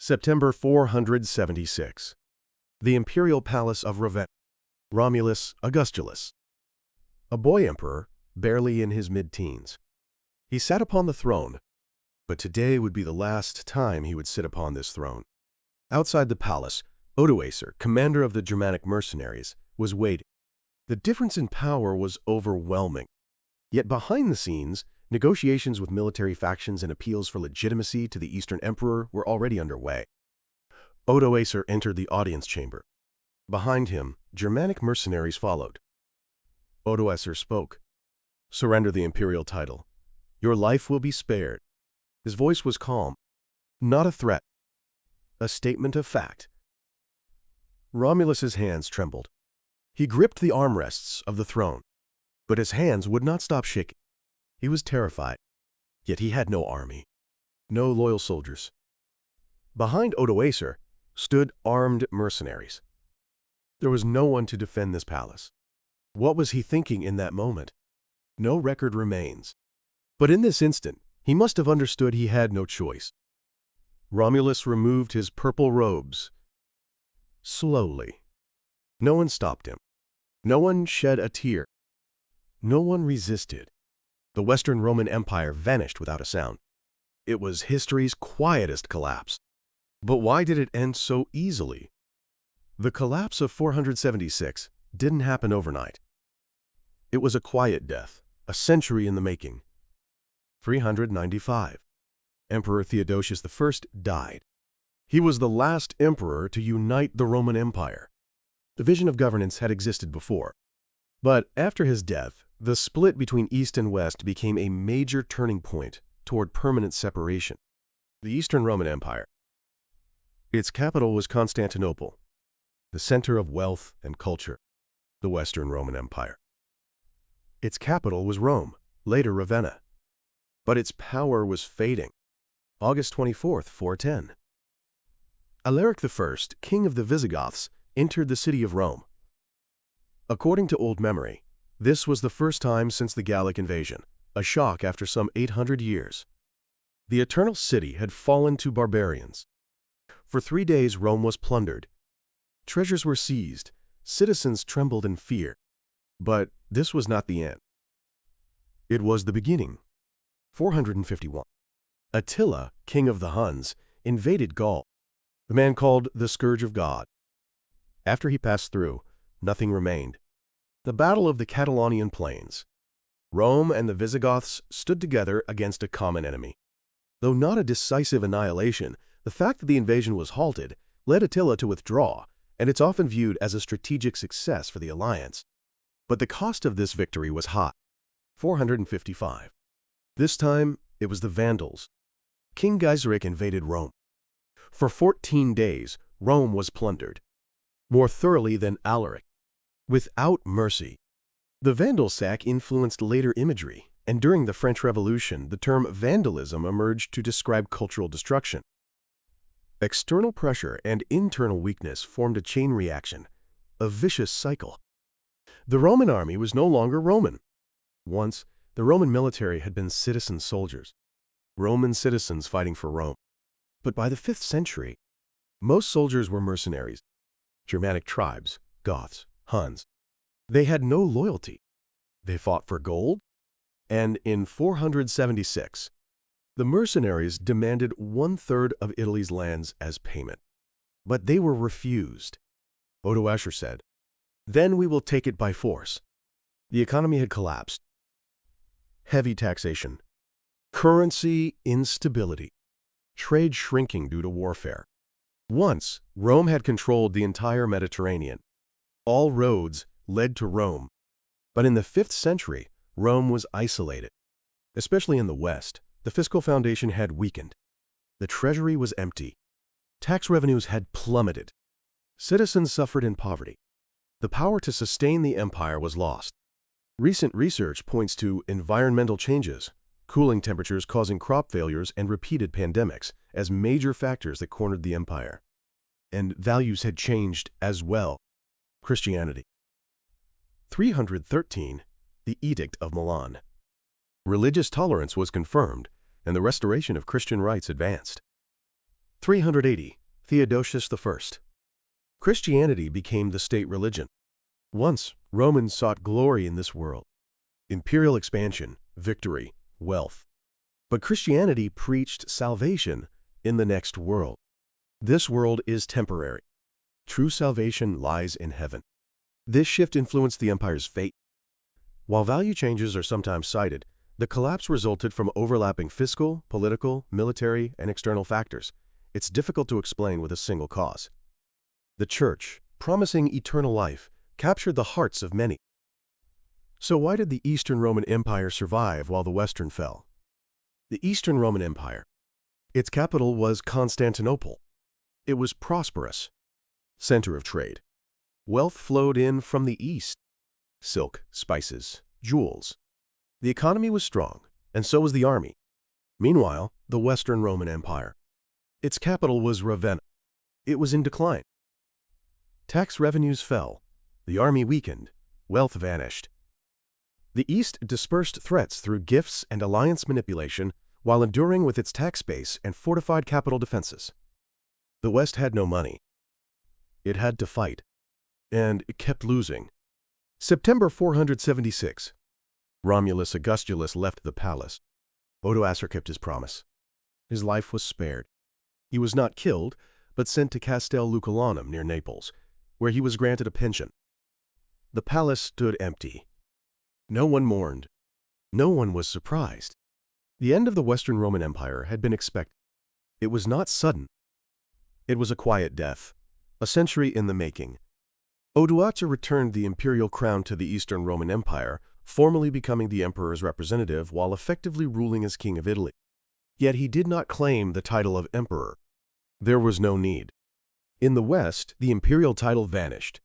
September 476. The imperial palace of Ravenna. Romulus Augustulus. A boy emperor, barely in his mid-teens. He sat upon the throne, but today would be the last time he would sit upon this throne. Outside the palace, Odoacer, commander of the Germanic mercenaries, was waiting. The difference in power was overwhelming. Yet behind the scenes, negotiations with military factions and appeals for legitimacy to the Eastern Emperor were already underway. Odoacer entered the audience chamber. Behind him, Germanic mercenaries followed. Odoacer spoke. "Surrender the imperial title. Your life will be spared." His voice was calm, not a threat, a statement of fact. Romulus's hands trembled. He gripped the armrests of the throne, but his hands would not stop shaking. He was terrified, yet he had no army, no loyal soldiers. Behind Odoacer stood armed mercenaries. There was no one to defend this palace. What was he thinking in that moment? No record remains. But in this instant, he must have understood he had no choice. Romulus removed his purple robes. Slowly. No one stopped him. No one shed a tear. No one resisted. The Western Roman Empire vanished without a sound. It was history's quietest collapse. But why did it end so easily? The collapse of 476 didn't happen overnight. It was a quiet death, a century in the making. 395. Emperor Theodosius I died. He was the last emperor to unite the Roman Empire. Division of governance had existed before. But after his death, the split between East and West became a major turning point toward permanent separation. The Eastern Roman Empire. Its capital was Constantinople, the center of wealth and culture. The Western Roman Empire. Its capital was Rome, later Ravenna. But its power was fading. August 24, 410. Alaric I, king of the Visigoths, entered the city of Rome. According to old memory, this was the first time since the Gallic invasion, a shock after some 800 years. The Eternal City had fallen to barbarians. For 3 days Rome was plundered. Treasures were seized, citizens trembled in fear. But this was not the end. It was the beginning. 451. Attila, king of the Huns, invaded Gaul, the man called the Scourge of God. After he passed through, nothing remained. The Battle of the Catalonian Plains. Rome and the Visigoths stood together against a common enemy. Though not a decisive annihilation, the fact that the invasion was halted led Attila to withdraw, and it's often viewed as a strategic success for the alliance. But the cost of this victory was high. 455. This time, it was the Vandals. King Gaiseric invaded Rome. For 14 days, Rome was plundered, more thoroughly than Alaric, without mercy. The Vandal sack influenced later imagery, and during the French Revolution, the term vandalism emerged to describe cultural destruction. External pressure and internal weakness formed a chain reaction, a vicious cycle. The Roman army was no longer Roman. Once, the Roman military had been citizen soldiers, Roman citizens fighting for Rome. But by the 5th century, most soldiers were mercenaries, Germanic tribes, Goths, Huns. They had no loyalty. They fought for gold, and in 476, the mercenaries demanded 1/3 of Italy's lands as payment. But they were refused. Odoacer said, "Then we will take it by force." The economy had collapsed. Heavy taxation, currency instability, trade shrinking due to warfare. Once, Rome had controlled the entire Mediterranean. All roads led to Rome. But in the 5th century, Rome was isolated. Especially in the West, the fiscal foundation had weakened. The treasury was empty. Tax revenues had plummeted. Citizens suffered in poverty. The power to sustain the empire was lost. Recent research points to environmental changes, cooling temperatures causing crop failures and repeated pandemics as major factors that cornered the empire. And values had changed as well. Christianity. 313. The Edict of Milan. Religious tolerance was confirmed, and the restoration of Christian rights advanced. 380. Theodosius I. Christianity became the state religion. Once, Romans sought glory in this world, imperial expansion, victory, wealth. But Christianity preached salvation in the next world. This world is temporary. True salvation lies in heaven. This shift influenced the empire's fate. While value changes are sometimes cited, the collapse resulted from overlapping fiscal, political, military, and external factors. It's difficult to explain with a single cause. The Church, promising eternal life, captured the hearts of many. So why did the Eastern Roman Empire survive while the Western fell? The Eastern Roman Empire. Its capital was Constantinople. It was prosperous, center of trade. Wealth flowed in from the east. Silk, spices, jewels. The economy was strong, and so was the army. Meanwhile, the Western Roman Empire. Its capital was Ravenna. It was in decline. Tax revenues fell. The army weakened. Wealth vanished. The East dispersed threats through gifts and alliance manipulation while enduring with its tax base and fortified capital defenses. The West had no money. It had to fight. And it kept losing. September 476. Romulus Augustulus left the palace. Odoacer kept his promise. His life was spared. He was not killed, but sent to Castel Lucullanum near Naples, where he was granted a pension. The palace stood empty. No one mourned. No one was surprised. The end of the Western Roman Empire had been expected. It was not sudden. It was a quiet death, a century in the making. Odoacer returned the imperial crown to the Eastern Roman Empire, formally becoming the emperor's representative while effectively ruling as king of Italy. Yet he did not claim the title of emperor. There was no need. In the West, the imperial title vanished.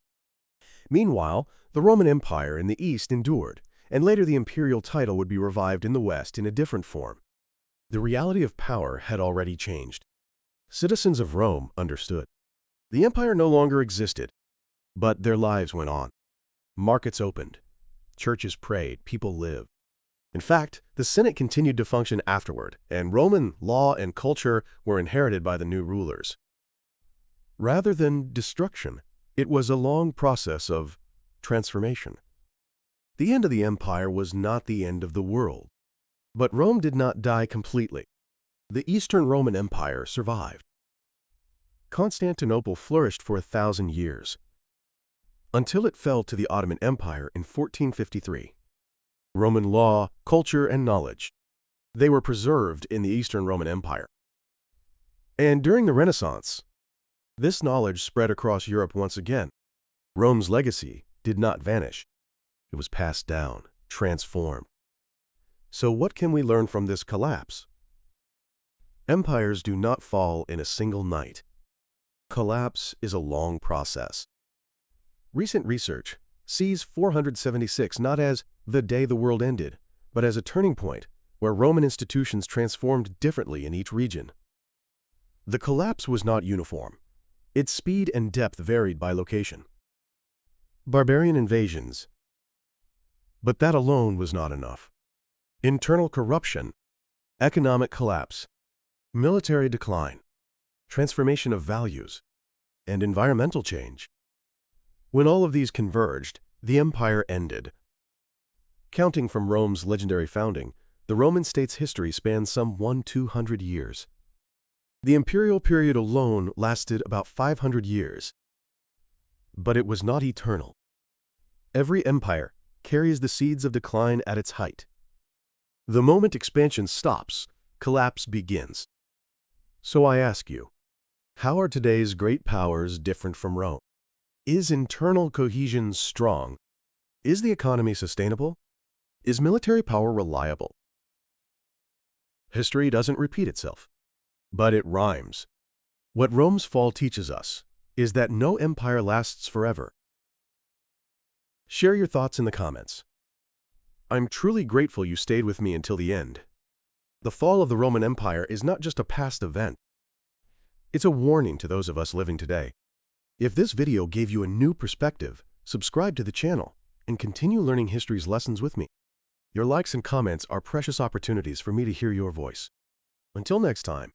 Meanwhile, the Roman Empire in the East endured, and later the imperial title would be revived in the West in a different form. The reality of power had already changed. Citizens of Rome understood. The empire no longer existed, but their lives went on. Markets opened. Churches prayed. People lived. In fact, the Senate continued to function afterward, and Roman law and culture were inherited by the new rulers. Rather than destruction, it was a long process of transformation. The end of the empire was not the end of the world. But Rome did not die completely. The Eastern Roman Empire survived. Constantinople flourished for 1,000 years, until it fell to the Ottoman Empire in 1453. Roman law, culture, and knowledge. They were preserved in the Eastern Roman Empire. And during the Renaissance, this knowledge spread across Europe once again. Rome's legacy did not vanish. It was passed down, transformed. So what can we learn from this collapse? Empires do not fall in a single night. Collapse is a long process. Recent research sees 476 not as the day the world ended, but as a turning point where Roman institutions transformed differently in each region. The collapse was not uniform. Its speed and depth varied by location. Barbarian invasions. But that alone was not enough. Internal corruption, economic collapse, military decline, transformation of values, and environmental change. When all of these converged, the empire ended. Counting from Rome's legendary founding, the Roman state's history spans some 100–200 years. The imperial period alone lasted about 500 years. But it was not eternal. Every empire carries the seeds of decline at its height. The moment expansion stops, collapse begins. So I ask you, how are today's great powers different from Rome? Is internal cohesion strong? Is the economy sustainable? Is military power reliable? History doesn't repeat itself, but it rhymes. What Rome's fall teaches us is that no empire lasts forever. Share your thoughts in the comments. I'm truly grateful you stayed with me until the end. The fall of the Roman Empire is not just a past event. It's a warning to those of us living today. If this video gave you a new perspective, subscribe to the channel and continue learning history's lessons with me. Your likes and comments are precious opportunities for me to hear your voice. Until next time.